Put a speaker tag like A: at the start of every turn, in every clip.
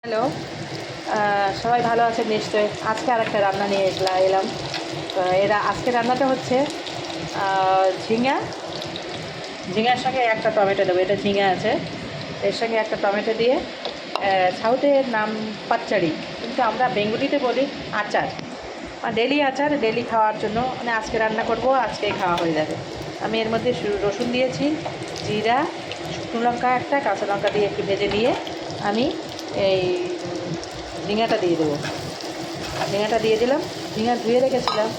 A: Hello, সবাই ভালো আছেন নিশ্চয়ই। আজকে আরেকটা রান্না নিয়ে এলাম। তো আজকে রান্নাটা হচ্ছে ঝিঙা। ঝিঙার সঙ্গে একটা টমেটো দেবো, এটা ঝিঙা আছে, এর সঙ্গে একটা টমেটো দিয়ে সাউথের নাম পাচ্চাড়ি, কিন্তু আমরা বেঙ্গলিতে বলি আচার। ডেলি আচার, ডেলি খাওয়ার জন্য মানে আজকে রান্না করব, আজকেই খাওয়া হয়ে যাবে। আমি এর মধ্যে রসুন দিয়েছি, জিরা, শুকনো লঙ্কা, একটা কাঁচা লঙ্কা দিয়ে একটু ভেজে নিয়ে আমি এই ঝিঙাটা দিয়ে দেবো। ঝিঙাটা দিয়ে দিলাম, ঝিঙা ধুয়ে রেখেছিলাম,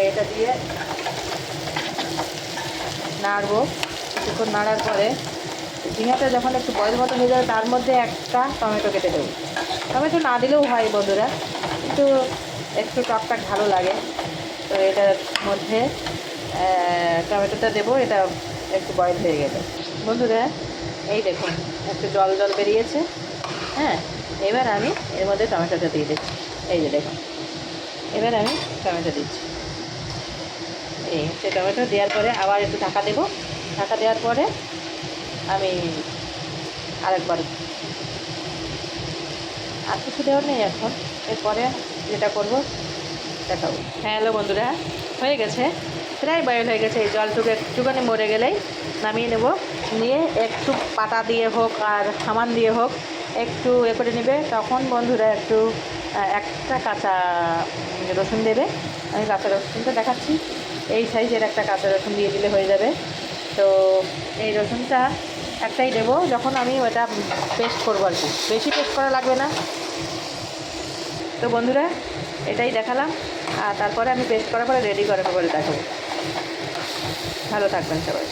A: এটা দিয়ে নাড়বো। কিছুক্ষণ নাড়ার পরে ঝিঙাটা যখন একটু বয়স মতো হয়ে যাবে, তার মধ্যে একটা টমেটো কেটে দেবো। টমেটো না দিলেও হয় বন্ধুরা, কিন্তু একটু টকটাক ভালো লাগে। তো এটার মধ্যে টমেটোটা দেবো, এটা একটু বয়েল হয়ে গেলে। বন্ধুরা এই দেখুন, একটু জল জল বেরিয়েছে। হ্যাঁ, এবার আমি এর মধ্যে টমেটোটা দিয়ে দিচ্ছি। এই যে দেখুন, এবার আমি টমেটো দিচ্ছি। এই হচ্ছে টমেটো দেওয়ার পরে আবার একটু ঢাকা দেবো। ঢাকা দেওয়ার পরে আমি আরেকবার, আর কিছু দেওয়ার নেই এখন। এরপরে যেটা করব দেখাবো। হ্যাঁ হ্যালো বন্ধুরা, হয়ে গেছে, প্রায় বয়েল হয়ে গেছে। এই জলটুকু একটুখানি মরে গেলেই নামিয়ে নেব। নিয়ে একটু পাতা দিয়ে হোক আর সামান দিয়ে হোক একটু করে নেবে। তখন বন্ধুরা একটু একটা কাঁচা রসুন দেবে। আমি কাঁচা রসুনটা দেখাচ্ছি, এই সাইজের একটা কাঁচা রসুন দিয়ে দিলে হয়ে যাবে। তো এই রসুনটা একটাই দেবো যখন আমি ওটা পেস্ট করবো আর কি, বেশি পেস্ট করা লাগবে না। তো বন্ধুরা এটাই দেখালাম, আর তারপরে আমি পেস্ট করার পরে রেডি করার পরে দেখাবো। ভালো থাকবেন সবাই।